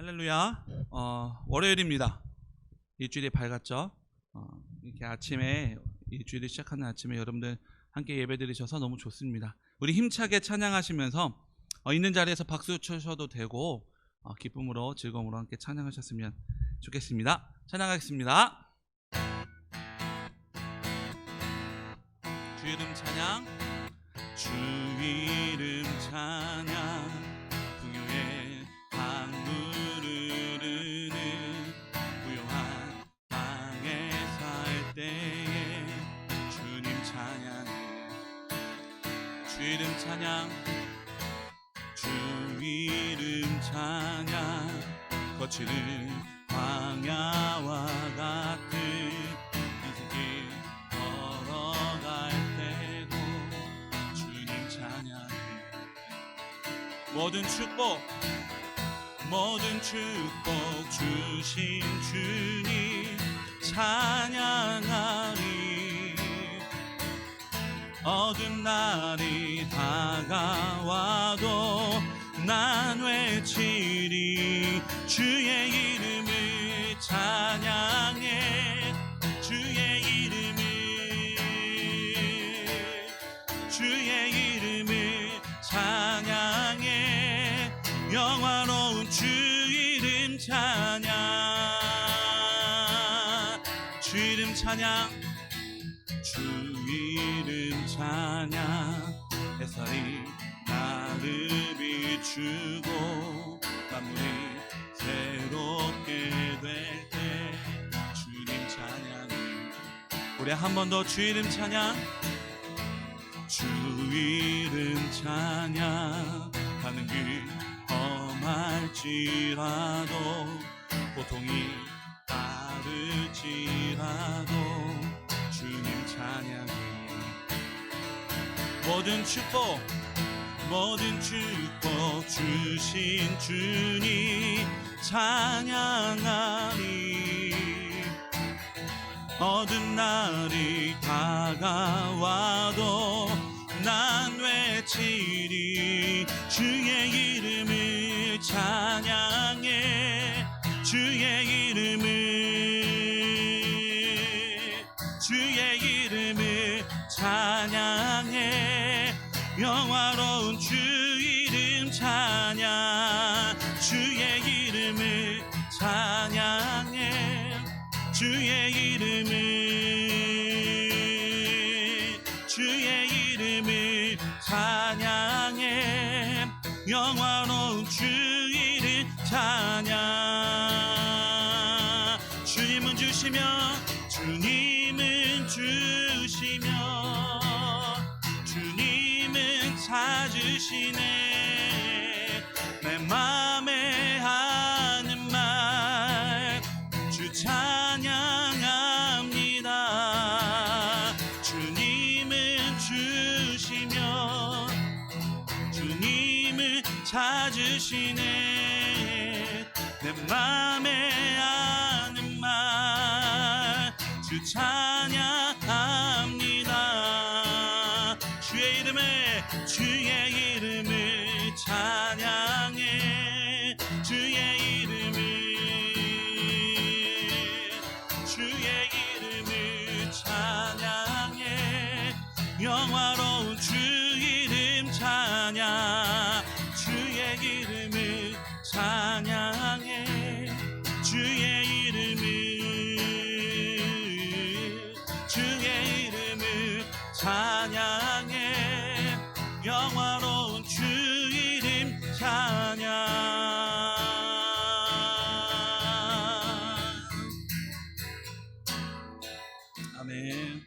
할렐루야. 월요일입니다. 일주일이 밝았죠. 이렇게 아침에 일주일을 시작하는 아침에 여러분들 함께 예배 드리셔서 너무 좋습니다. 우리 힘차게 찬양하시면서 있는 자리에서 박수 쳐셔도 되고 기쁨으로 즐거움으로 함께 찬양하셨으면 좋겠습니다. 찬양하겠습니다. 주 이름 찬양, 주 이름 찬양, 풍요의 강물 흐르는 부요한 땅에 살 때에 주님 찬양해. 주 이름 찬양, 주 이름 찬양, 거칠은 광야와 같은 인생길 걸어갈 때도 주님 찬양해. 모든 축복 주신 주님 찬양하리. 어두운 날이 다가와도 난 외치리. 주의 이름을 찬양해. 주의 이름을 찬양해. 영화로운 주 이름 찬양. 주 이름 찬양, 주 이름 찬양. 햇살이 나를 비추고 만물이 새롭게 될 때 주님 찬양해. 우리 한 번 더 주 이름 찬양, 주 이름 찬양. 가는 길 험할지라도 고통이 따를지라도 주님 찬양해. 모든 축복 주신 주님 찬양하리. 어두운 날이 다가와도 난 외치리. 주의 이름을 찬양해. 주의 이름을 찬양해. 영화로운 주 이름 찬양. 주의 이름을 찬양해. 주의 이름을 찬양해. 영화로운 주 이름 찬양. 주님은 주시며 주님은 찾으시네. 내 맘에 하는 말 주 찬양합니다. 주님은 주시며 주님을 찾으시네. 내 맘에 하는 말 주 찬양합니다. 주의 이름을 찬양해. 주의 이름을 찬양해. 영화로운 주 이름 찬양. 주의 이름을 찬양해. 주의 이름을 찬양해. 영화로운 주 이름 찬양. 아멘.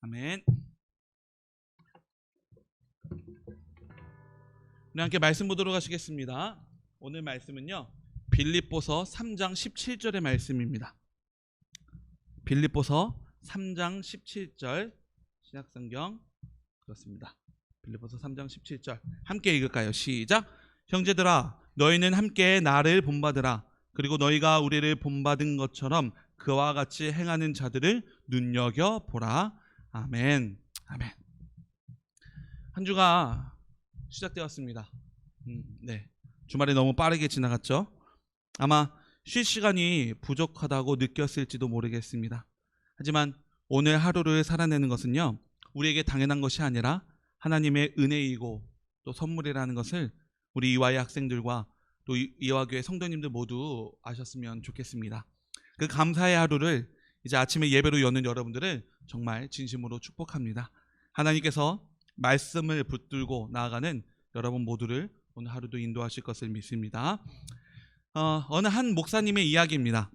아멘. 우리 함께 말씀 보도록 하시겠습니다. 오늘 말씀은요, 빌립보서 3장 17절의 말씀입니다. 빌립보서 3장 17절 신약성경 그렇습니다. 빌립보서 3장 17절 함께 읽을까요? 시작. 형제들아, 너희는 함께 나를 본받으라. 그리고 너희가 우리를 본받은 것처럼 그와 같이 행하는 자들을 눈여겨보라. 아멘. 아멘. 한 주가 시작되었습니다. 네. 주말이 너무 빠르게 지나갔죠. 아마 쉴 시간이 부족하다고 느꼈을지도 모르겠습니다. 하지만 오늘 하루를 살아내는 것은요, 우리에게 당연한 것이 아니라 하나님의 은혜이고 또 선물이라는 것을 우리 이화의 학생들과 또 이화교회 성도님들 모두 아셨으면 좋겠습니다. 그 감사의 하루를 이제 아침에 예배로 여는 여러분들을 정말 진심으로 축복합니다. 하나님께서 말씀을 붙들고 나아가는 여러분 모두를 오늘 하루도 인도하실 것을 믿습니다. 어느 한 목사님의 이야기입니다.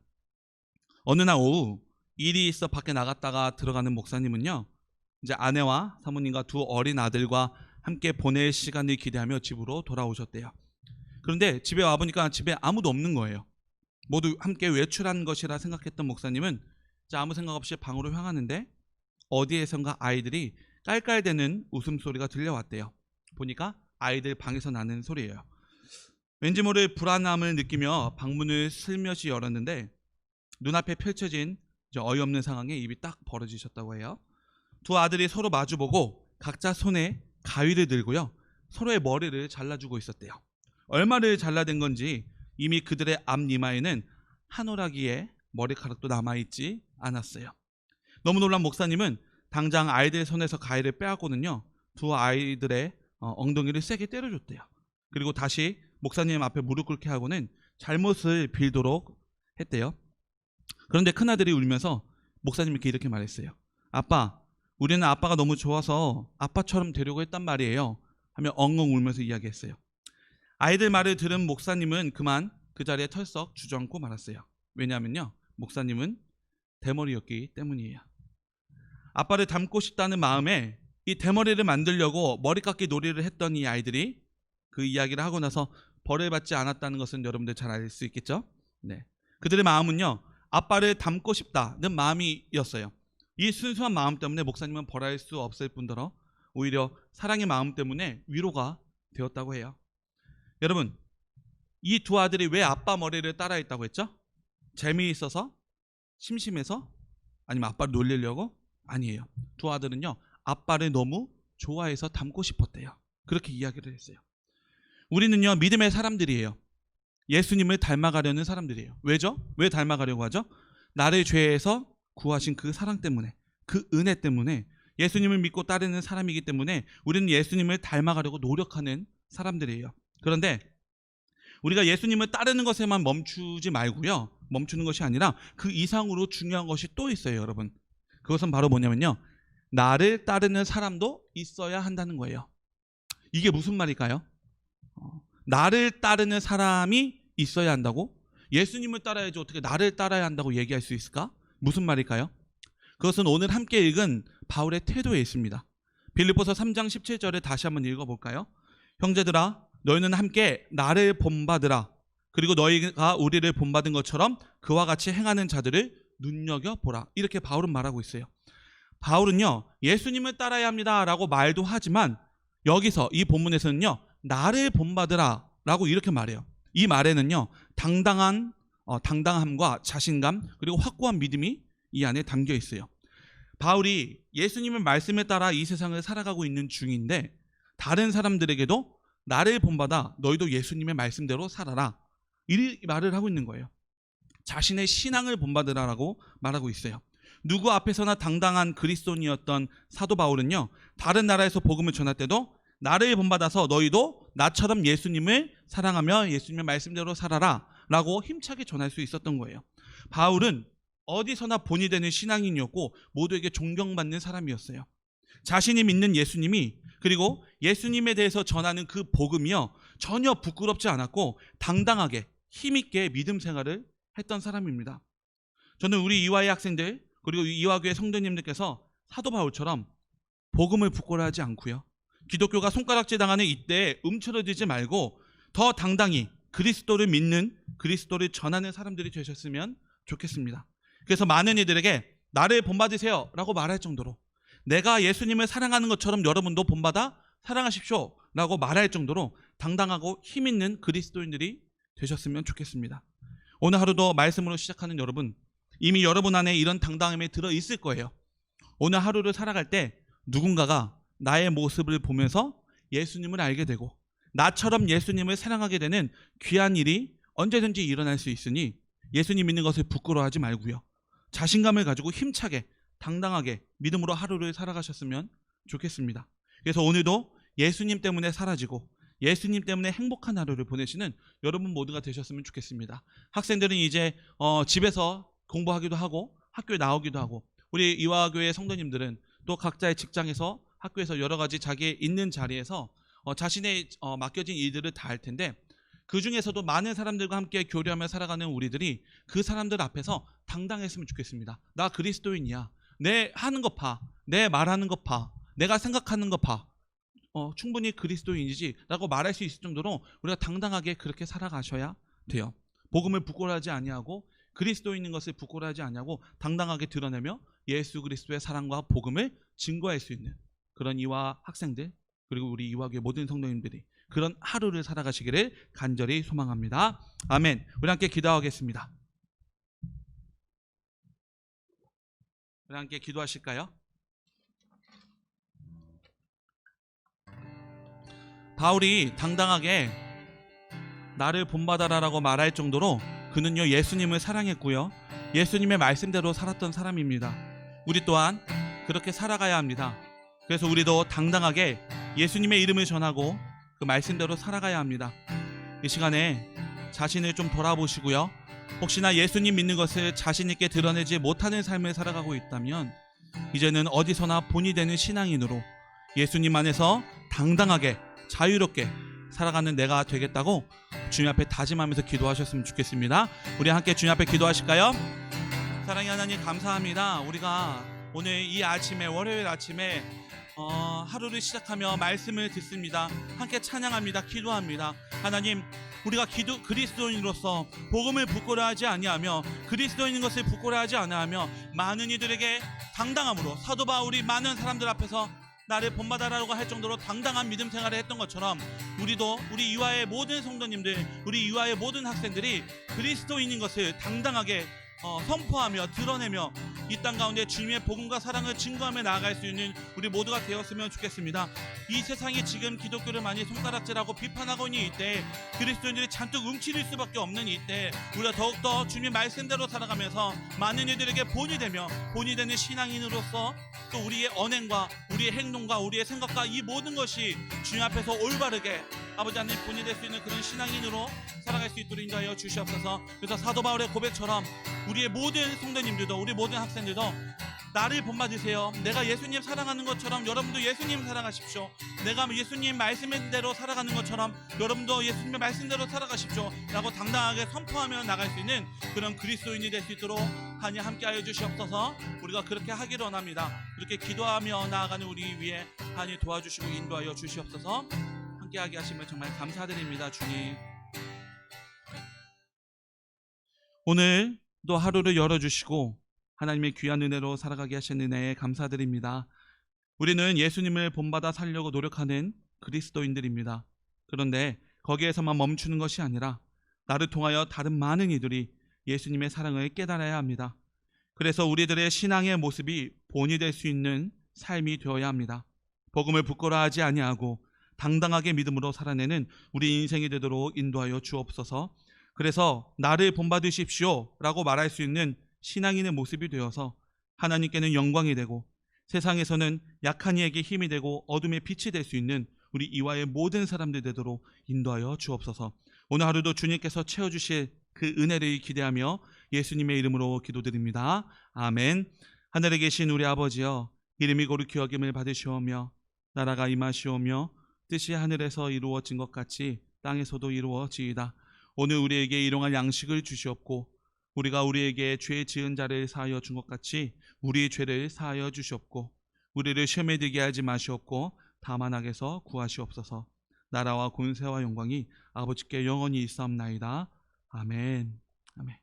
어느 날 오후 일이 있어 밖에 나갔다가 들어가는 목사님은요, 이제 아내와 사모님과 두 어린 아들과 함께 보낼 시간을 기대하며 집으로 돌아오셨대요. 그런데 집에 와보니까 집에 아무도 없는 거예요. 모두 함께 외출한 것이라 생각했던 목사님은 이제 아무 생각 없이 방으로 향하는데 어디에선가 아이들이 깔깔대는 웃음소리가 들려왔대요. 보니까 아이들 방에서 나는 소리예요. 왠지 모를 불안함을 느끼며 방문을 슬며시 열었는데 눈앞에 펼쳐진 어이없는 상황에 입이 딱 벌어지셨다고 해요. 두 아들이 서로 마주보고 각자 손에 가위를 들고요, 서로의 머리를 잘라주고 있었대요. 얼마를 잘라댄 건지 이미 그들의 앞니마에는 한 오라기의 머리카락도 남아있지 않았어요. 너무 놀란 목사님은 당장 아이들 손에서 가위를 빼앗고는요, 두 아이들의 엉덩이를 세게 때려줬대요. 그리고 다시 목사님 앞에 무릎 꿇게 하고는 잘못을 빌도록 했대요. 그런데 큰아들이 울면서 목사님께 이렇게 말했어요. 아빠, 우리는 아빠가 너무 좋아서 아빠처럼 되려고 했단 말이에요 하며 엉엉 울면서 이야기했어요. 아이들 말을 들은 목사님은 그만 그 자리에 털썩 주저앉고 말았어요. 왜냐하면요, 목사님은 대머리였기 때문이에요. 아빠를 닮고 싶다는 마음에 이 대머리를 만들려고 머리 깎기 놀이를 했던 이 아이들이 그 이야기를 하고 나서 벌을 받지 않았다는 것은 여러분들 잘 알 수 있겠죠? 네. 그들의 마음은요, 아빠를 닮고 싶다는 마음이었어요. 이 순수한 마음 때문에 목사님은 벌할 수 없을 뿐더러 오히려 사랑의 마음 때문에 위로가 되었다고 해요. 여러분, 이 두 아들이 왜 아빠 머리를 따라했다고 했죠? 재미있어서? 심심해서? 아니면 아빠를 놀리려고? 아니에요. 두 아들은요, 아빠를 너무 좋아해서 닮고 싶었대요. 그렇게 이야기를 했어요. 우리는요, 믿음의 사람들이에요. 예수님을 닮아가려는 사람들이에요. 왜죠? 왜 닮아가려고 하죠? 나를 죄에서 구하신 그 사랑 때문에, 그 은혜 때문에, 예수님을 믿고 따르는 사람이기 때문에 우리는 예수님을 닮아가려고 노력하는 사람들이에요. 그런데 우리가 예수님을 따르는 것에만 멈추지 말고요, 멈추는 것이 아니라 그 이상으로 중요한 것이 또 있어요, 여러분. 그것은 바로 뭐냐면요, 나를 따르는 사람도 있어야 한다는 거예요. 이게 무슨 말일까요? 나를 따르는 사람이 있어야 한다고? 예수님을 따라야지 어떻게 나를 따라야 한다고 얘기할 수 있을까? 무슨 말일까요? 그것은 오늘 함께 읽은 바울의 태도에 있습니다. 빌립보서 3장 17절에 다시 한번 읽어볼까요? 형제들아, 너희는 함께 나를 본받으라. 그리고 너희가 우리를 본받은 것처럼 그와 같이 행하는 자들을 눈여겨보라. 이렇게 바울은 말하고 있어요. 바울은요, 예수님을 따라야 합니다 라고 말도 하지만 여기서 이 본문에서는요, 나를 본받으라 라고 이렇게 말해요. 이 말에는요, 당당함과 자신감 그리고 확고한 믿음이 이 안에 담겨 있어요. 바울이 예수님의 말씀에 따라 이 세상을 살아가고 있는 중인데 다른 사람들에게도 나를 본받아 너희도 예수님의 말씀대로 살아라, 이 말을 하고 있는 거예요. 자신의 신앙을 본받으라라고 말하고 있어요. 누구 앞에서나 당당한 그리스도인이었던 사도 바울은요, 다른 나라에서 복음을 전할 때도 나를 본받아서 너희도 나처럼 예수님을 사랑하며 예수님의 말씀대로 살아라 라고 힘차게 전할 수 있었던 거예요. 바울은 어디서나 본이 되는 신앙인이었고 모두에게 존경받는 사람이었어요. 자신이 믿는 예수님이, 그리고 예수님에 대해서 전하는 그 복음이요, 전혀 부끄럽지 않았고 당당하게 힘있게 믿음 생활을 했던 사람입니다. 저는 우리 이화의 학생들 그리고 이화교회 성도님들께서 사도 바울처럼 복음을 부끄러워하지 않고요, 기독교가 손가락질 당하는 이때에 움츠러들지 말고 더 당당히 그리스도를 믿는, 그리스도를 전하는 사람들이 되셨으면 좋겠습니다. 그래서 많은 이들에게 나를 본받으세요 라고 말할 정도로, 내가 예수님을 사랑하는 것처럼 여러분도 본받아 사랑하십시오 라고 말할 정도로 당당하고 힘있는 그리스도인들이 되셨으면 좋겠습니다. 오늘 하루도 말씀으로 시작하는 여러분, 이미 여러분 안에 이런 당당함이 들어있을 거예요. 오늘 하루를 살아갈 때 누군가가 나의 모습을 보면서 예수님을 알게 되고 나처럼 예수님을 사랑하게 되는 귀한 일이 언제든지 일어날 수 있으니 예수님 믿는 것을 부끄러워하지 말고요. 자신감을 가지고 힘차게 당당하게 믿음으로 하루를 살아가셨으면 좋겠습니다. 그래서 오늘도 예수님 때문에 사라지고 예수님 때문에 행복한 하루를 보내시는 여러분 모두가 되셨으면 좋겠습니다. 학생들은 이제 집에서 공부하기도 하고 학교에 나오기도 하고, 우리 이화교회 성도님들은 또 각자의 직장에서 학교에서 여러 가지 자기의 있는 자리에서 자신의 맡겨진 일들을 다 할 텐데, 그 중에서도 많은 사람들과 함께 교류하며 살아가는 우리들이 그 사람들 앞에서 당당했으면 좋겠습니다. 나 그리스도인이야. 내 하는 것 봐. 내 말하는 것 봐. 내가 생각하는 것 봐. 충분히 그리스도인이지 라고 말할 수 있을 정도로 우리가 당당하게 그렇게 살아가셔야 돼요. 복음을 부끄러워하지 아니하고 그리스도인인 것을 부끄러워하지 아니하고 당당하게 드러내며 예수 그리스도의 사랑과 복음을 증거할 수 있는 그런 이화 학생들, 그리고 우리 이화교회 모든 성도님들이 그런 하루를 살아가시기를 간절히 소망합니다. 아멘. 우리 함께 기도하겠습니다. 우리 함께 기도하실까요? 바울이 당당하게 나를 본받아라라고 말할 정도로 그는요 예수님을 사랑했고요, 예수님의 말씀대로 살았던 사람입니다. 우리 또한 그렇게 살아가야 합니다. 그래서 우리도 당당하게 예수님의 이름을 전하고 그 말씀대로 살아가야 합니다. 이 시간에 자신을 좀 돌아보시고요, 혹시나 예수님 믿는 것을 자신 있게 드러내지 못하는 삶을 살아가고 있다면 이제는 어디서나 본이 되는 신앙인으로 예수님 안에서 당당하게 자유롭게 살아가는 내가 되겠다고 주님 앞에 다짐하면서 기도하셨으면 좋겠습니다. 우리 함께 주님 앞에 기도하실까요? 사랑의 하나님, 감사합니다. 우리가 오늘 이 아침에, 월요일 아침에 하루를 시작하며 말씀을 듣습니다. 함께 찬양합니다. 기도합니다. 하나님, 우리가 그리스도인으로서 복음을 부끄러워하지 아니하며 그리스도인인 것을 부끄러워하지 아니하며 많은 이들에게 당당함으로 사도 바울이 많은 사람들 앞에서 나를 본받아라고 할 정도로 당당한 믿음 생활을 했던 것처럼 우리도 우리 이화의 모든 성도님들, 우리 이화의 모든 학생들이 그리스도인인 것을 당당하게 선포하며 드러내며 이 땅 가운데 주님의 복음과 사랑을 증거하며 나아갈 수 있는 우리 모두가 되었으면 좋겠습니다. 이 세상이 지금 기독교를 많이 손가락질하고 비판하고 있는 이때, 그리스도인들이 잔뜩 움츠릴 수밖에 없는 이때 우리가 더욱더 주님의 말씀대로 살아가면서 많은 이들에게 본이 되며 본이 되는 신앙인으로서 또 우리의 언행과 우리의 행동과 우리의 생각과 이 모든 것이 주님 앞에서 올바르게 아버지 하나님 본이 될 수 있는 그런 신앙인으로 살아갈 수 있도록 인도하여 주시옵소서. 그래서 사도 바울의 고백처럼 우리의 모든 성도님들도, 우리 모든 학생들도 나를 본받으세요. 내가 예수님 사랑하는 것처럼 여러분도 예수님 사랑하십시오. 내가 예수님 말씀대로 살아가는 것처럼 여러분도 예수님의 말씀대로 살아가십시오 라고 당당하게 선포하며 나갈 수 있는 그런 그리스도인이 될 수 있도록 하니 함께하여 주시옵소서. 우리가 그렇게 하기를 원합니다. 그렇게 기도하며 나아가는 우리 위에 하니 도와주시고 인도하여 주시옵소서. 함께하게 하시면 정말 감사드립니다. 주님, 오늘도 하루를 열어주시고 하나님의 귀한 은혜로 살아가게 하신 은혜에 감사드립니다. 우리는 예수님을 본받아 살려고 노력하는 그리스도인들입니다. 그런데 거기에서만 멈추는 것이 아니라 나를 통하여 다른 많은 이들이 예수님의 사랑을 깨달아야 합니다. 그래서 우리들의 신앙의 모습이 본이 될 수 있는 삶이 되어야 합니다. 복음을 부끄러워하지 아니하고 당당하게 믿음으로 살아내는 우리 인생이 되도록 인도하여 주옵소서. 그래서 나를 본받으십시오 라고 말할 수 있는 신앙인의 모습이 되어서 하나님께는 영광이 되고 세상에서는 약한 이에게 힘이 되고 어둠의 빛이 될 수 있는 우리 이화의 모든 사람들 되도록 인도하여 주옵소서. 오늘 하루도 주님께서 채워주실 그 은혜를 기대하며 예수님의 이름으로 기도드립니다. 아멘. 하늘에 계신 우리 아버지여, 이름이 거룩히 여김을 받으시오며 나라가 임하시오며 뜻이 하늘에서 이루어진 것 같이 땅에서도 이루어지이다. 오늘 우리에게 일용할 양식을 주시옵고 우리가 우리에게 죄 지은 자를 사하여 준 것 같이 우리 죄를 사하여 주시옵고 우리를 시험에 들게 하지 마시옵고 다만 악에서 구하시옵소서. 나라와 권세와 영광이 아버지께 영원히 있사옵나이다. 아멘. 아멘.